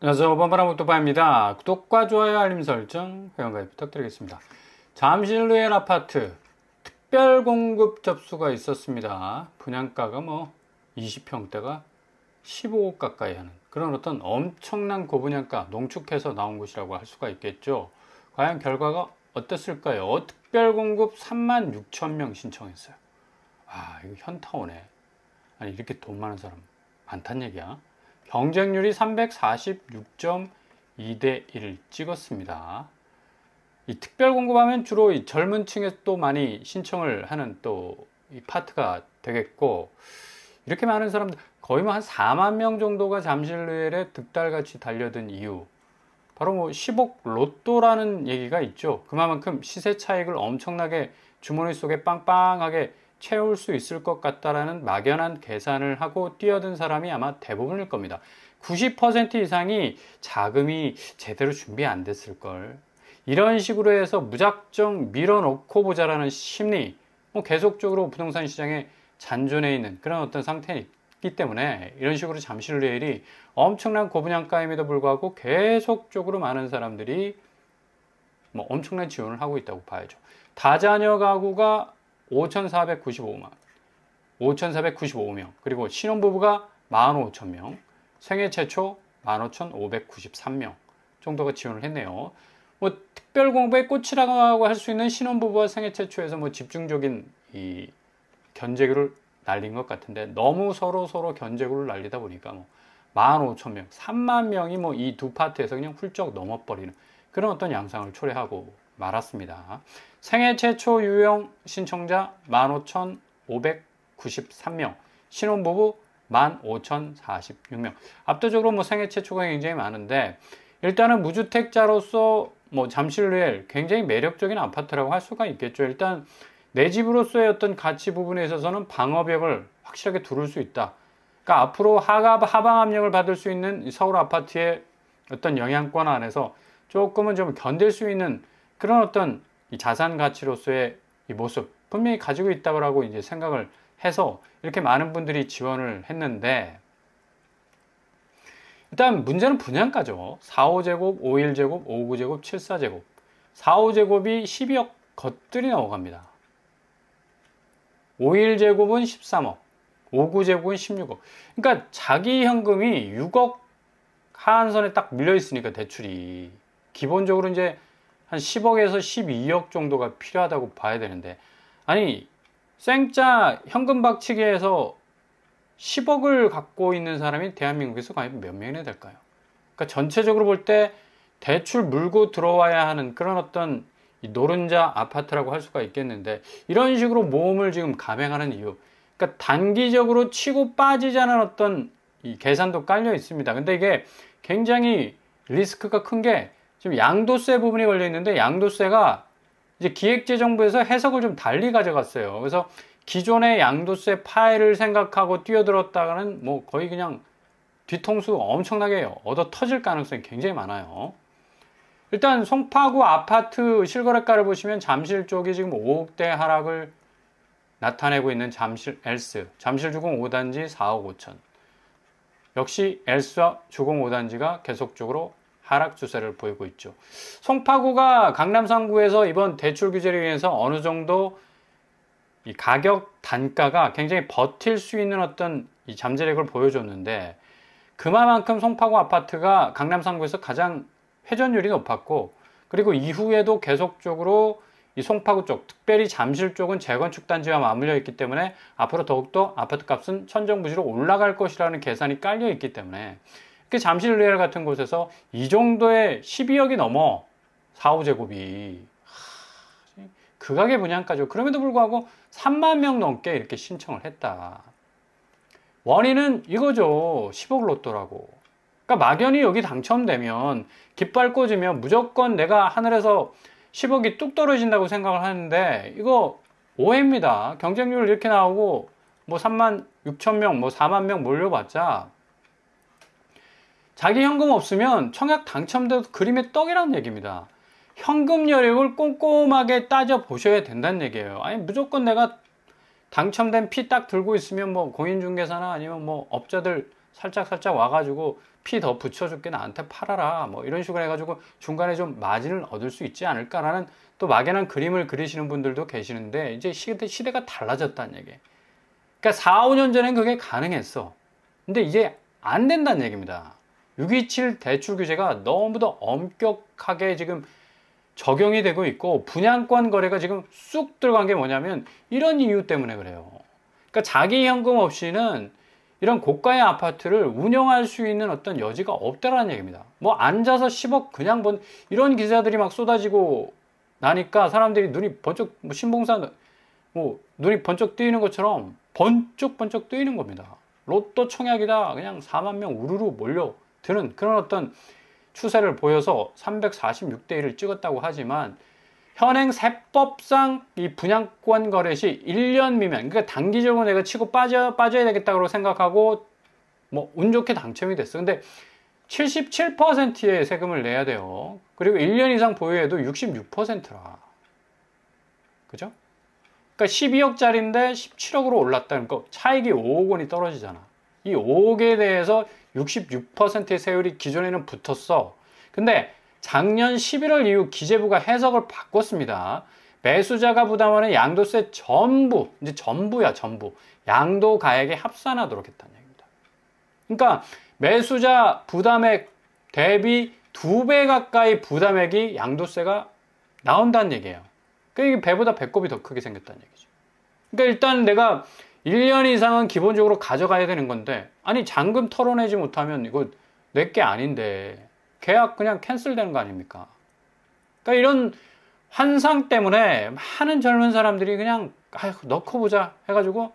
안녕하세요. 오반바라모토바입니다. 구독과 좋아요, 알림 설정, 회원가입 부탁드리겠습니다. 잠실루엘 아파트 특별 공급 접수가 있었습니다. 분양가가 20평대가 15억 가까이 하는 그런 어떤 엄청난 고분양가 농축해서 나온 곳이라고 할 수가 있겠죠. 과연 결과가 어땠을까요? 특별 공급 36,000명 신청했어요. 이거 현타오네. 아니, 이렇게 돈 많은 사람 많단 얘기야. 경쟁률이 346.2대 1을 찍었습니다. 이 특별 공급하면 주로 이 젊은 층에 또 많이 신청을 하는 또 이 파트가 되겠고, 이렇게 많은 사람들, 거의 한 4만 명 정도가 잠실루엘에 득달같이 달려든 이유, 바로 10억 로또라는 얘기가 있죠. 그만큼 시세 차익을 엄청나게 주머니 속에 빵빵하게 채울 수 있을 것 같다라는 막연한 계산을 하고 뛰어든 사람이 아마 대부분일 겁니다. 90% 이상이 자금이 제대로 준비 안 됐을 걸. 이런 식으로 해서 무작정 밀어놓고 보자라는 심리, 계속적으로 부동산 시장에 잔존해 있는 그런 어떤 상태이기 때문에 이런 식으로 잠실루엘이 엄청난 고분양가임에도 불구하고 계속적으로 많은 사람들이 엄청난 지원을 하고 있다고 봐야죠. 다자녀 가구가 5,495명, 그리고 신혼부부가 15,000명, 생애 최초 15,593명 정도가 지원을 했네요. 특별 공부의 꽃이라고 할 수 있는 신혼부부와 생애 최초에서 집중적인 이 견제구를 날린 것 같은데, 너무 서로 견제구를 날리다 보니까 15,000명, 3만 명이 이 두 파트에서 그냥 훌쩍 넘어버리는 그런 어떤 양상을 초래하고 말았습니다. 생애 최초 유형 신청자 15,593명, 신혼부부 15,046명. 압도적으로 생애 최초가 굉장히 많은데, 일단은 무주택자로서 잠실루엘 굉장히 매력적인 아파트라고 할 수가 있겠죠. 일단 내 집으로서의 어떤 가치 부분에 있어서는 방어벽을 확실하게 두를 수 있다. 그러니까 앞으로 하방 압력을 받을 수 있는 서울 아파트의 어떤 영향권 안에서 조금은 좀 견딜 수 있는 그런 어떤 이 자산 가치로서의 이 모습 분명히 가지고 있다고 이제 생각을 해서 이렇게 많은 분들이 지원을 했는데, 일단 문제는 분양가죠. 4호제곱, 51제곱, 59제곱, 74제곱. 4호제곱이 12억 겉들이 넘어갑니다. 51제곱은 13억, 59제곱은 16억. 그러니까 자기 현금이 6억 하한선에 딱 밀려 있으니까 대출이 기본적으로 이제 한 10억에서 12억 정도가 필요하다고 봐야 되는데, 아니 생짜 현금 박치기에서 10억을 갖고 있는 사람이 대한민국에서 과연 몇 명이나 될까요? 그러니까 전체적으로 볼 때 대출 물고 들어와야 하는 그런 어떤 노른자 아파트라고 할 수가 있겠는데, 이런 식으로 모험을 지금 감행하는 이유, 그러니까 단기적으로 치고 빠지자는 어떤 이 계산도 깔려 있습니다. 근데 이게 굉장히 리스크가 큰 게, 지금 양도세 부분이 걸려 있는데, 양도세가 이제 기획재정부에서 해석을 좀 달리 가져갔어요. 그래서 기존의 양도세 파일을 생각하고 뛰어들었다가는 거의 그냥 뒤통수 엄청나게 얻어 터질 가능성이 굉장히 많아요. 일단 송파구 아파트 실거래가를 보시면 잠실 쪽이 지금 5억대 하락을 나타내고 있는 잠실 엘스, 잠실 주공 5단지 4억 5천. 역시 엘스와 주공 5단지가 계속적으로 하락 추세를 보이고 있죠. 송파구가 강남 3구에서 이번 대출 규제를 위해서 어느 정도 이 가격 단가가 굉장히 버틸 수 있는 어떤 이 잠재력을 보여줬는데, 그만큼 송파구 아파트가 강남 3구에서 가장 회전율이 높았고, 그리고 이후에도 계속적으로 이 송파구 쪽, 특별히 잠실 쪽은 재건축 단지와 맞물려 있기 때문에 앞으로 더욱더 아파트 값은 천정부지로 올라갈 것이라는 계산이 깔려 있기 때문에, 잠실루엘 같은 곳에서 이 정도의 12억이 넘어 4, 5제곱이 극악의 분양가죠. 그럼에도 불구하고 3만 명 넘게 이렇게 신청을 했다. 원인은 이거죠. 10억 로또라고. 그러니까 막연히 여기 당첨되면 깃발 꽂으면 무조건 내가 하늘에서 10억이 뚝 떨어진다고 생각을 하는데, 이거 오해입니다. 경쟁률 이렇게 나오고 3만 6천 명, 4만 명 몰려봤자 자기 현금 없으면 청약 당첨돼도 그림의 떡이라는 얘기입니다. 현금 여력을 꼼꼼하게 따져 보셔야 된다는 얘기예요. 아니 무조건 내가 당첨된 피 딱 들고 있으면 공인중개사나 아니면 업자들 살짝 와가지고 피 더 붙여줄게 나한테 팔아라 뭐 이런 식으로 해가지고 중간에 좀 마진을 얻을 수 있지 않을까라는 또 막연한 그림을 그리시는 분들도 계시는데 이제 시대가 달라졌다는 얘기. 그러니까 4, 5년 전엔 그게 가능했어. 근데 이제 안 된다는 얘기입니다. 627 대출 규제가 너무도 엄격하게 지금 적용이 되고 있고 분양권 거래가 지금 쑥 들어간 게 뭐냐면 이런 이유 때문에 그래요. 그러니까 자기 현금 없이는 이런 고가의 아파트를 운영할 수 있는 어떤 여지가 없다라는 얘기입니다. 뭐 앉아서 10억 그냥 이런 기사들이 막 쏟아지고 나니까 사람들이 눈이 번쩍 뭐 신봉사 뭐 눈이 번쩍 뜨이는 것처럼 번쩍 뜨이는 겁니다. 로또 청약이다 그냥 4만 명 우르르 몰려드는 그런 어떤 추세를 보여서 346대 1을 찍었다고 하지만 현행 세법상 이 분양권 거래 시 1년 미만, 그러니까 단기적으로 내가 치고 빠져야 되겠다고 생각하고 뭐 운 좋게 당첨이 됐어. 근데 77%의 세금을 내야 돼요. 그리고 1년 이상 보유해도 66%라. 그죠? 그러니까 12억짜리인데 17억으로 올랐다. 그러니까 차익이 5억 원이 떨어지잖아. 이 5억에 대해서 66%의 세율이 기존에는 붙었어. 근데 작년 11월 이후 기재부가 해석을 바꿨습니다. 매수자가 부담하는 양도세 전부, 이제 전부야, 전부. 양도 가액에 합산하도록 했다는 얘기입니다. 그러니까 매수자 부담액 대비 2배 가까이 부담액이 양도세가 나온다는 얘기예요. 그러니까 이게 배보다 배꼽이 더 크게 생겼다는 얘기죠. 그러니까 일단 내가 1년 이상은 기본적으로 가져가야 되는 건데, 아니, 잔금 털어내지 못하면 이거 내게 아닌데, 계약 그냥 캔슬되는 거 아닙니까? 그러니까 이런 환상 때문에 많은 젊은 사람들이 그냥 아휴 넣고 보자 해가지고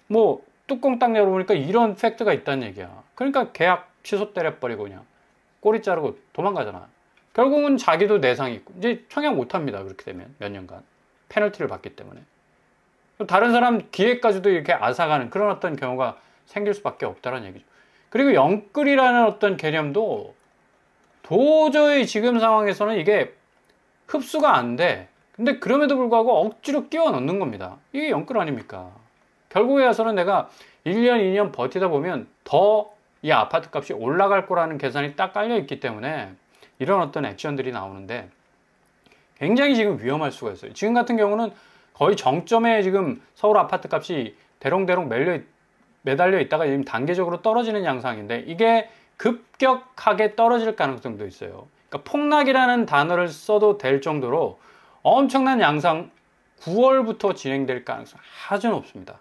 뭐 뚜껑 딱 열어보니까 이런 팩트가 있다는 얘기야. 그러니까 계약 취소 때려버리고 그냥 꼬리 자르고 도망가잖아. 결국은 자기도 내상이 있고 이제 청약 못합니다. 그렇게 되면 몇 년간 페널티를 받기 때문에 다른 사람 기회까지도 이렇게 앗아가는 그런 어떤 경우가 생길 수밖에 없다는 얘기죠. 그리고 영끌이라는 어떤 개념도 도저히 지금 상황에서는 이게 흡수가 안 돼. 근데 그럼에도 불구하고 억지로 끼워 넣는 겁니다. 이게 영끌 아닙니까? 결국에 와서는 내가 1년, 2년 버티다 보면 더 이 아파트 값이 올라갈 거라는 계산이 딱 깔려 있기 때문에 이런 어떤 액션들이 나오는데 굉장히 지금 위험할 수가 있어요. 지금 같은 경우는 거의 정점에 지금 서울 아파트 값이 대롱대롱 매달려 있다가 지금 단계적으로 떨어지는 양상인데 이게 급격하게 떨어질 가능성도 있어요. 그러니까 폭락이라는 단어를 써도 될 정도로 엄청난 양상 9월부터 진행될 가능성 아주 높습니다.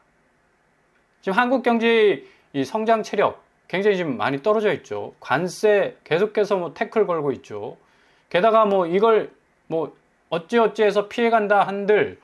지금 한국 경제 이 성장 체력 굉장히 지금 많이 떨어져 있죠. 관세 계속해서 뭐 태클 걸고 있죠. 게다가 뭐 이걸 뭐 어찌어찌해서 피해간다 한들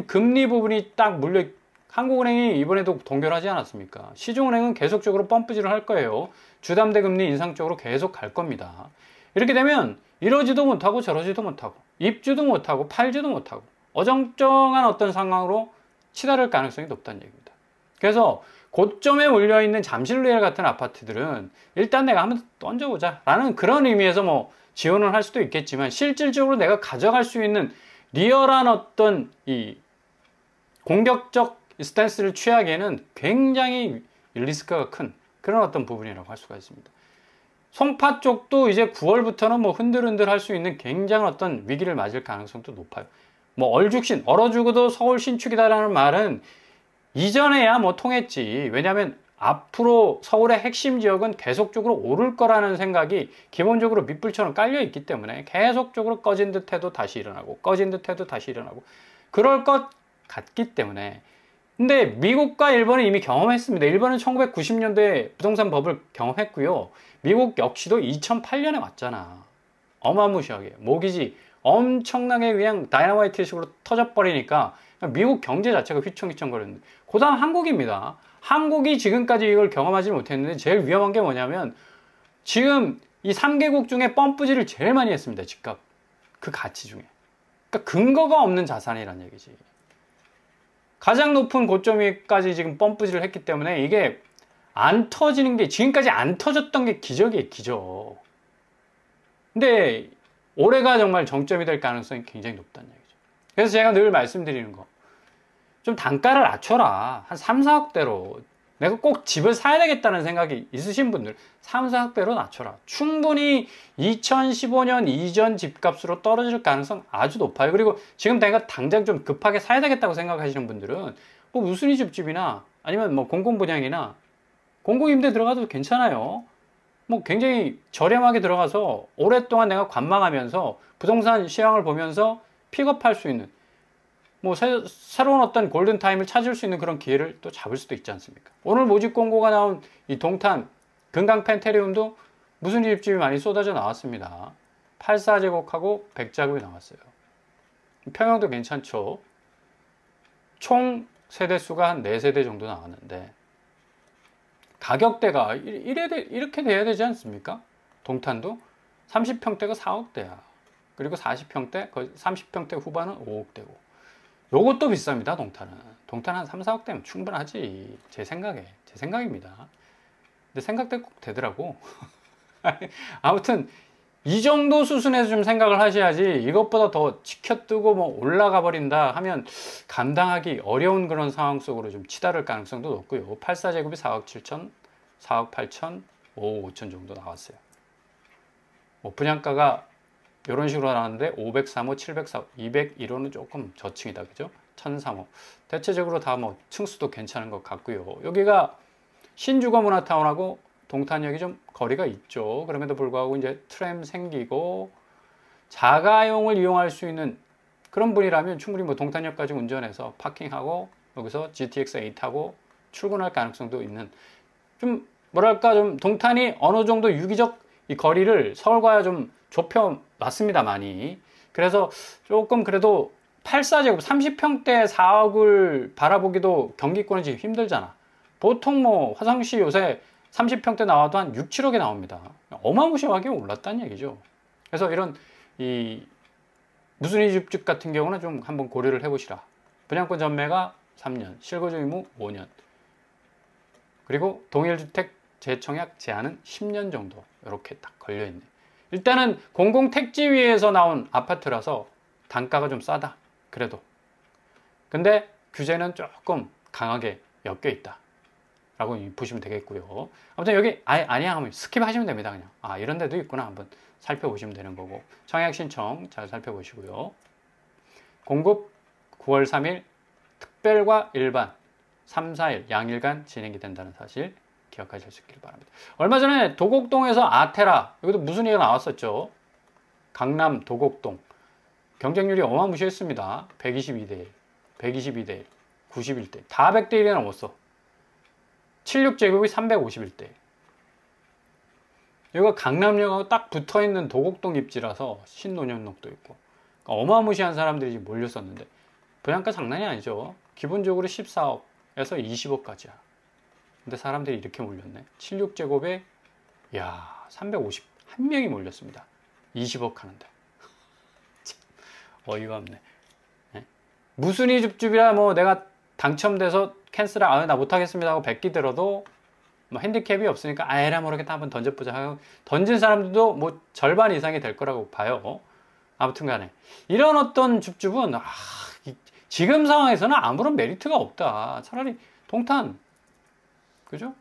금리 부분이 딱 물려 한국은행이 이번에도 동결하지 않았습니까? 시중은행은 계속적으로 펌프질을 할 거예요. 주담대 금리 인상 쪽으로 계속 갈 겁니다. 이렇게 되면 이러지도 못하고 저러지도 못하고 입주도 못하고 팔지도 못하고 어정쩡한 어떤 상황으로 치달을 가능성이 높다는 얘기입니다. 그래서 고점에 몰려있는 잠실리엘 같은 아파트들은 일단 내가 한번 던져보자 라는 그런 의미에서 뭐 지원을 할 수도 있겠지만 실질적으로 내가 가져갈 수 있는 리얼한 어떤 이 공격적 스탠스를 취하기에는 굉장히 리스크가 큰 그런 어떤 부분이라고 할 수가 있습니다. 송파 쪽도 이제 9월부터는 뭐 흔들흔들 할 수 있는 굉장한 어떤 위기를 맞을 가능성도 높아요. 뭐 얼죽신, 얼어 죽어도 서울 신축이다라는 말은 이전에야 뭐 통했지. 왜냐하면 앞으로 서울의 핵심 지역은 계속적으로 오를 거라는 생각이 기본적으로 밑불처럼 깔려 있기 때문에 계속적으로 꺼진 듯 해도 다시 일어나고 꺼진 듯 해도 다시 일어나고 그럴 것 같기 때문에. 근데 미국과 일본은 이미 경험했습니다. 일본은 1990년대에 부동산 법을 경험했고요. 미국 역시도 2008년에 왔잖아. 어마무시하게 모기지 엄청나게 그냥 다이너마이트식으로 터져버리니까 미국 경제 자체가 휘청휘청거렸는데 그 다음 한국입니다. 한국이 지금까지 이걸 경험하지 못했는데 제일 위험한 게 뭐냐면 지금 이 3개국 중에 펌프질을 제일 많이 했습니다. 집값 그 가치 중에. 그러니까 근거가 없는 자산이란 얘기지. 가장 높은 고점까지 지금 펌프질을 했기 때문에 이게 안 터지는 게 지금까지 안 터졌던 게 기적이에요. 기적. 근데 올해가 정말 정점이 될 가능성이 굉장히 높다는 얘기죠. 그래서 제가 늘 말씀드리는 거 좀 단가를 낮춰라. 한 3, 4억대로 내가 꼭 집을 사야 되겠다는 생각이 있으신 분들 3, 4억대로 낮춰라. 충분히 2015년 이전 집값으로 떨어질 가능성 아주 높아요. 그리고 지금 내가 당장 좀 급하게 사야 되겠다고 생각하시는 분들은 뭐 우순위 집집이나 아니면 뭐 공공분양이나 공공임대 들어가도 괜찮아요. 뭐 굉장히 저렴하게 들어가서 오랫동안 내가 관망하면서 부동산 시황을 보면서 픽업할 수 있는 뭐 새로운 어떤 골든타임을 찾을 수 있는 그런 기회를 또 잡을 수도 있지 않습니까? 오늘 모집 공고가 나온 이 동탄 금강 펜테리움도 무슨 집집이 많이 쏟아져 나왔습니다. 84제곱하고 100제곱이 나왔어요. 평형도 괜찮죠. 총 세대수가 한 4세대 정도 나왔는데 가격대가 이렇게 돼야 되지 않습니까? 동탄도 30평대가 4억대야. 그리고 40평대, 거의 30평대 후반은 5억대고. 요것도 비쌉니다, 동탄은. 동탄 한 3, 4억대면 충분하지. 제 생각입니다. 근데 생각대로 꼭 되더라고. 아무튼, 이 정도 수준에서 좀 생각을 하셔야지 이것보다 더 치켜뜨고 뭐 올라가 버린다 하면 감당하기 어려운 그런 상황 속으로 좀 치달을 가능성도 높고요. 84제곱이 4억 7천, 4억 8천, 5억 5천 정도 나왔어요. 뭐 분양가가 이런 식으로 나왔는데 503호, 704호, 201호는 조금 저층이다. 그죠? 1003호. 대체적으로 다 뭐 층수도 괜찮은 것 같고요. 여기가 신주거 문화타운하고 동탄역이 좀 거리가 있죠. 그럼에도 불구하고 이제 트램 생기고 자가용을 이용할 수 있는 그런 분이라면 충분히 뭐 동탄역까지 운전해서 파킹하고 여기서 GTX-A 타고 출근할 가능성도 있는 좀 뭐랄까 좀 동탄이 어느 정도 유기적 이 거리를 서울과 좀 좁혀놨습니다, 많이. 그래서 조금 그래도 84제곱 30평대 4억을 바라보기도 경기권은 지금 힘들잖아. 보통 뭐 화성시 요새 30평대 나와도 한 6, 7억에 나옵니다. 어마무시하게 올랐다는 얘기죠. 그래서 이런 이 무순위 집집 같은 경우는 좀 한번 고려를 해보시라. 분양권 전매가 3년, 실거주 의무 5년, 그리고 동일주택 재청약 제한은 10년 정도 이렇게 딱 걸려있네. 일단은 공공택지위에서 나온 아파트라서 단가가 좀 싸다. 그래도. 근데 규제는 조금 강하게 엮여있다 라고 보시면 되겠고요. 아무튼 여기 아니야 하면 스킵하시면 됩니다. 그냥 이런 데도 있구나 한번 살펴보시면 되는 거고, 청약 신청 잘 살펴보시고요. 공급 9월 3일 특별과 일반 3, 4일 양일간 진행이 된다는 사실 기억하실 수 있길 바랍니다. 얼마 전에 도곡동에서 아테라, 여기도 무슨 얘기가 나왔었죠. 강남 도곡동 경쟁률이 어마무시했습니다. 122대1, 122대1, 91대1, 다 100대1이 넘었어. 76제곱이 351대1. 여기가 강남역하고 딱 붙어있는 도곡동 입지라서 신논현역도 있고 그러니까 어마무시한 사람들이 지금 몰렸었는데 분양가 장난이 아니죠. 기본적으로 14억에서 20억까지야. 근데 사람들이 이렇게 몰렸네. 76제곱에 야 351명이 몰렸습니다. 20억 하는데 참 어이가 없네. 네? 무순위 줍줍이라 뭐 내가 당첨돼서 캔슬 나 못하겠습니다 하고 베끼 들어도 뭐 핸디캡이 없으니까 에라 모르겠다 한번 던져보자 하고 던진 사람들도 뭐 절반 이상이 될 거라고 봐요. 아무튼 간에 이런 어떤 줍줍은 지금 상황에서는 아무런 메리트가 없다. 차라리 동탄, 그죠?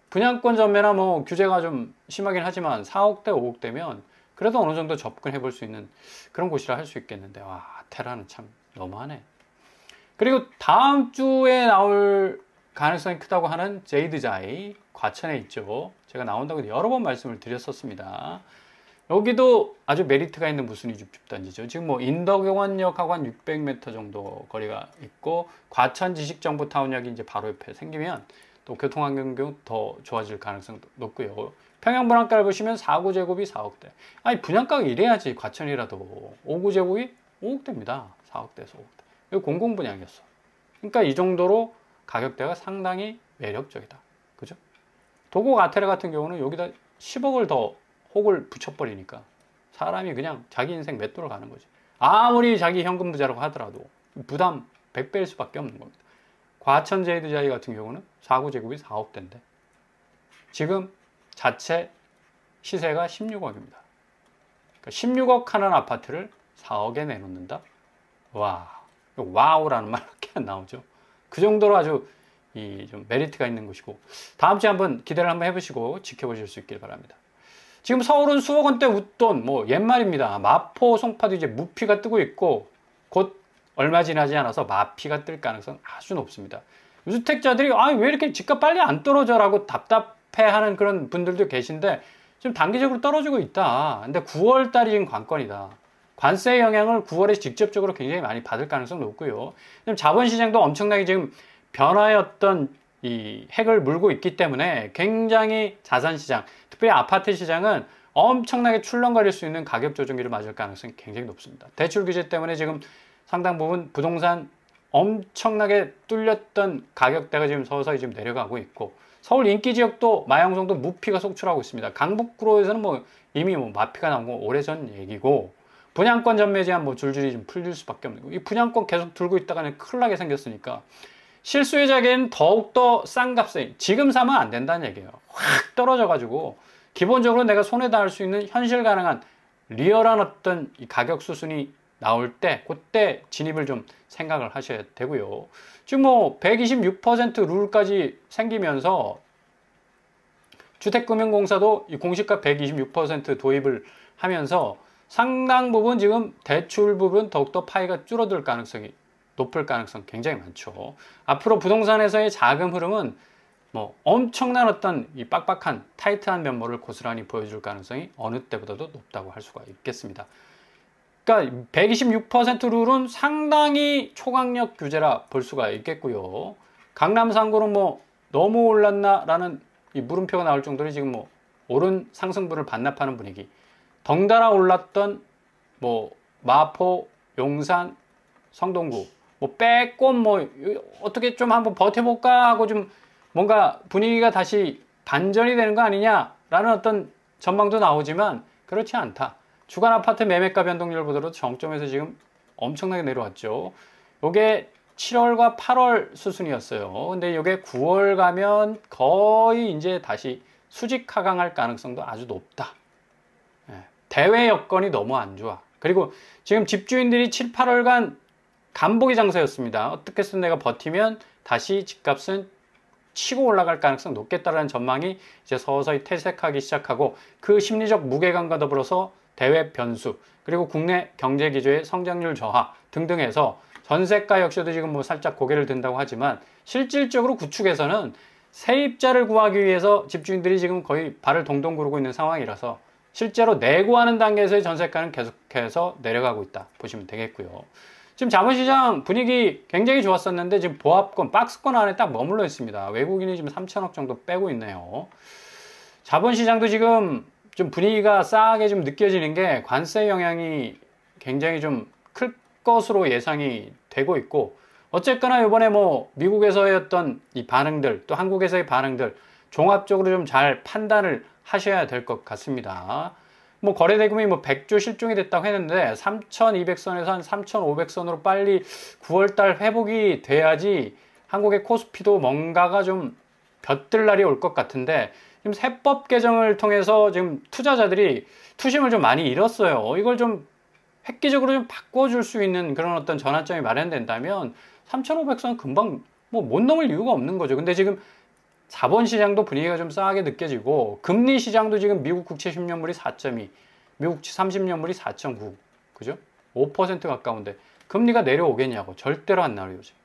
분양권 전매나 뭐 규제가 좀 심하긴 하지만 4억대, 5억대면 그래도 어느 정도 접근해 볼 수 있는 그런 곳이라 할 수 있겠는데 테라는 참 너무하네. 그리고 다음 주에 나올 가능성이 크다고 하는 제이드자이 과천에 있죠. 제가 나온다고 여러 번 말씀을 드렸었습니다. 여기도 아주 메리트가 있는 무순위 줍줍단지죠. 지금 뭐 인덕용원역하고 한 600m 정도 거리가 있고 과천 지식정보타운역이 이제 바로 옆에 생기면 또 교통환경도 더 좋아질 가능성도 높고요. 평형 분양가를 보시면 4구제곱이 4억대. 아니 분양가가 이래야지. 과천이라도 5구제곱이 5억대입니다. 4억대에서 5억대. 이거 공공분양이었어. 그러니까 이 정도로 가격대가 상당히 매력적이다. 그죠? 도곡 아테레 같은 경우는 여기다 10억을 더 혹을 붙여버리니까 사람이 그냥 자기 인생 맷돌을 가는 거지. 아무리 자기 현금 부자라고 하더라도 부담 100배일 수밖에 없는 겁니다. 과천 제이드자이 같은 경우는 4구제곱이 4억대인데 지금 자체 시세가 16억입니다. 그러니까 16억 하는 아파트를 4억에 내놓는다? 와우라는 말밖에 안 나오죠. 그 정도로 아주 이 좀 메리트가 있는 곳이고, 다음 주에 한번 기대를 한번 해보시고 지켜보실 수 있길 바랍니다. 지금 서울은 수억 원대 웃돈 뭐 옛말입니다. 마포, 송파도 이제 무피가 뜨고 있고 곧 얼마 지나지 않아서 마피가 뜰 가능성 아주 높습니다. 주택자들이 왜 이렇게 집값 빨리 안 떨어져라고 답답해하는 그런 분들도 계신데 좀 단기적으로 떨어지고 있다. 근데 9월 달이 지금 관건이다. 관세 영향을 9월에 직접적으로 굉장히 많이 받을 가능성 높고요. 자본시장도 엄청나게 지금 변화의 어떤 이 핵을 물고 있기 때문에 굉장히 자산시장, 특별히 아파트 시장은 엄청나게 출렁거릴 수 있는 가격 조정기를 맞을 가능성이 굉장히 높습니다. 대출 규제 때문에 지금 상당 부분 부동산 엄청나게 뚫렸던 가격대가 지금 서서히 지금 내려가고 있고, 서울 인기 지역도 마영성도 무피가 속출하고 있습니다. 강북구로에서는 뭐 이미 뭐 마피가 나온 거 오래전 얘기고, 분양권 전매 제한 뭐 줄줄이 좀 풀릴 수밖에 없는 거. 이 분양권 계속 들고 있다가는 큰일 나게 생겼으니까 실수요자에게는 더욱더 싼 값에 지금 사면 안 된다는 얘기예요. 확 떨어져가지고 기본적으로 내가 손에 닿을 수 있는 현실 가능한 리얼한 어떤 이 가격 수순이 나올 때 그때 진입을 좀 생각을 하셔야 되고요. 지금 뭐 126% 룰까지 생기면서 주택금융공사도 이 공시가 126% 도입을 하면서 상당 부분 지금 대출 부분 더욱더 파이가 줄어들 가능성이 높을 가능성 굉장히 많죠. 앞으로 부동산에서의 자금 흐름은 뭐 엄청난 어떤 이 빡빡한 타이트한 면모를 고스란히 보여줄 가능성이 어느 때보다도 높다고 할 수가 있겠습니다. 그러니까 126% 룰은 상당히 초강력 규제라 볼 수가 있겠고요. 강남 상고는 뭐 너무 올랐나라는 이 물음표가 나올 정도로 지금 뭐 오른 상승분을 반납하는 분위기. 덩달아 올랐던 뭐 마포, 용산, 성동구 뭐 빼꼼 뭐 어떻게 좀 한번 버텨볼까 하고 좀 뭔가 분위기가 다시 반전이 되는 거 아니냐라는 어떤 전망도 나오지만 그렇지 않다. 주간 아파트 매매가 변동률 보더라도 정점에서 지금 엄청나게 내려왔죠. 요게 7월과 8월 수순이었어요. 근데 요게 9월 가면 거의 이제 다시 수직 하강할 가능성도 아주 높다. 대외 여건이 너무 안 좋아. 그리고 지금 집주인들이 7, 8월간 간보기 장사였습니다. 어떻게 해서 내가 버티면 다시 집값은 치고 올라갈 가능성 높겠다라는 전망이 이제 서서히 퇴색하기 시작하고, 그 심리적 무게감과 더불어서 대외 변수, 그리고 국내 경제 기조의 성장률 저하 등등 해서 전세가 역시도 지금 뭐 살짝 고개를 든다고 하지만 실질적으로 구축에서는 세입자를 구하기 위해서 집주인들이 지금 거의 발을 동동 구르고 있는 상황이라서 실제로 내고하는 단계에서의 전세가는 계속해서 내려가고 있다 보시면 되겠고요. 지금 자본시장 분위기 굉장히 좋았었는데 지금 보합권, 박스권 안에 딱 머물러 있습니다. 외국인이 지금 3천억 정도 빼고 있네요. 자본시장도 지금 좀 분위기가 싸하게 좀 느껴지는 게 관세 영향이 굉장히 좀 클 것으로 예상이 되고 있고, 어쨌거나 이번에 뭐 미국에서의 어떤 이 반응들, 또 한국에서의 반응들 종합적으로 좀 잘 판단을 하셔야 될 것 같습니다. 뭐 거래대금이 뭐 100조 실종이 됐다고 했는데 3,200선에서 한 3,500선으로 빨리 9월달 회복이 돼야지 한국의 코스피도 뭔가가 좀 벼뜰 날이 올 것 같은데, 지금 세법 개정을 통해서 지금 투자자들이 투심을 좀 많이 잃었어요. 이걸 좀 획기적으로 좀 바꿔줄 수 있는 그런 어떤 전환점이 마련된다면 3,500선 금방 뭐 못 넘을 이유가 없는 거죠. 근데 지금 자본시장도 분위기가 좀 싸하게 느껴지고, 금리시장도 지금 미국 국채 10년물이 4.2, 미국 국채 30년물이 4.9, 그죠? 5% 가까운데 금리가 내려오겠냐고. 절대로 안 내려오죠.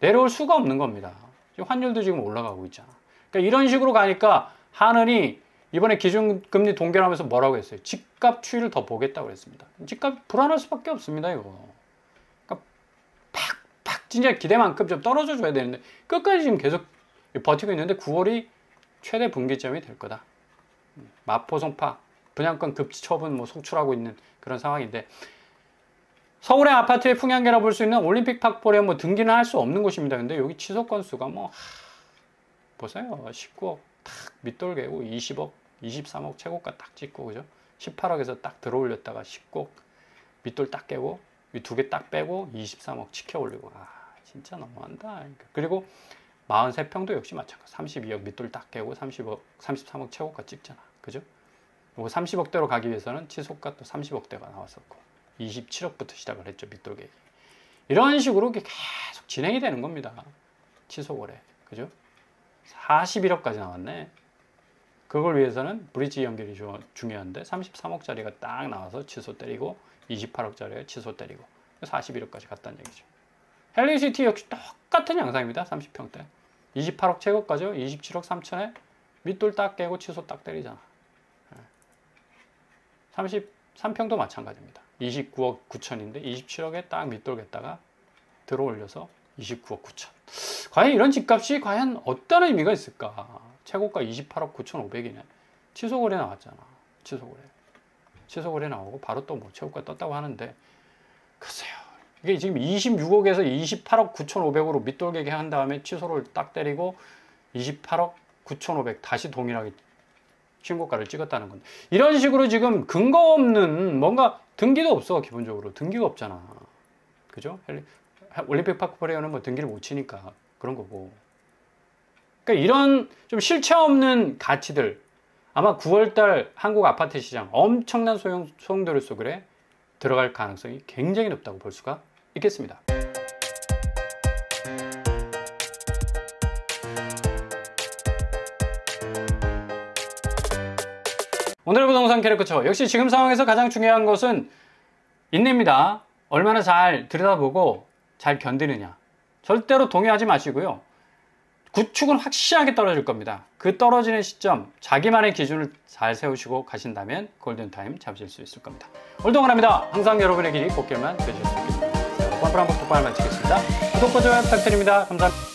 내려올 수가 없는 겁니다. 지금 환율도 지금 올라가고 있잖아. 그러니까 이런 식으로 가니까 한은이 이번에 기준금리 동결하면서 뭐라고 했어요? 집값 추이를 더 보겠다고 그랬습니다. 집값 불안할 수밖에 없습니다, 이거. 그러니까 팍팍 진짜 기대만큼 좀 떨어져 줘야 되는데 끝까지 지금 계속 버티고 있는데 9월이 최대 분기점이 될 거다. 마포, 송파 분양권 급지 처분 뭐 속출하고 있는 그런 상황인데, 서울의 아파트의 풍향계라 볼 수 있는 올림픽 팍볼에 뭐 등기는 할 수 없는 곳입니다. 근데 여기 취소 건수가 뭐 보세요. 19억 딱 밑돌 개고 20억, 23억 최고가 딱 찍고, 그죠? 18억에서 딱 들어 올렸다가 19억 밑돌 딱 깨고 이 두 개 딱 빼고 23억 치켜 올리고, 진짜 너무한다. 그리고 43평도 역시 마찬가지. 32억 밑돌 딱 깨고 30억, 33억 최고가 찍잖아. 그죠? 그리고 30억대로 가기 위해서는 치소가 또 30억대가 나왔었고 27억부터 시작을 했죠. 밑돌 계획이. 이런 식으로 계속 진행이 되는 겁니다. 치소 거래. 그죠? 41억까지 나왔네. 그걸 위해서는 브릿지 연결이 중요한데 33억짜리가 딱 나와서 취소 때리고 28억짜리가 취소 때리고 41억까지 갔다는 얘기죠. 헬리시티 역시 똑같은 양상입니다. 30평대 28억 최고가죠. 27억 3천에 밑돌 딱 깨고 취소 딱 때리잖아. 33평도 마찬가지입니다. 29억 9천인데 27억에 딱 밑돌 겠다가 들어올려서 29억 9천. 과연 이런 집값이 과연 어떤 의미가 있을까? 최고가 28억 9,500이네. 취소거래 나왔잖아. 취소거래 나오고 바로 또 뭐 최고가 떴다고 하는데 글쎄요. 이게 지금 26억에서 28억 9,500으로 밑돌게 한 다음에 취소를 딱 때리고 28억 9,500 다시 동일하게 신고가를 찍었다는 건데 이런 식으로 지금 근거 없는 뭔가 등기도 없어. 기본적으로 등기가 없잖아. 그죠? 올림픽 파크 프레어는 뭐 등기를 못 치니까 그런 거고. 그러니까 이런 좀 실체 없는 가치들 아마 9월달 한국 아파트 시장 엄청난 소용돌이 속에 들어갈 가능성이 굉장히 높다고 볼 수가 있겠습니다. 오늘의 부동산 캐릭터처 역시 지금 상황에서 가장 중요한 것은 인내입니다. 얼마나 잘 들여다보고 잘 견디느냐. 절대로 동의하지 마시고요. 구축은 확실하게 떨어질 겁니다. 그 떨어지는 시점 자기만의 기준을 잘 세우시고 가신다면 골든타임 잡으실 수 있을 겁니다. 오늘도 응원합니다. 항상 여러분의 길이 꽃길만 되실 수 있겠습니다. 뻔뻔한 복도 빨리 마치겠습니다. 구독과 좋아요 부탁드립니다. 감사합니다.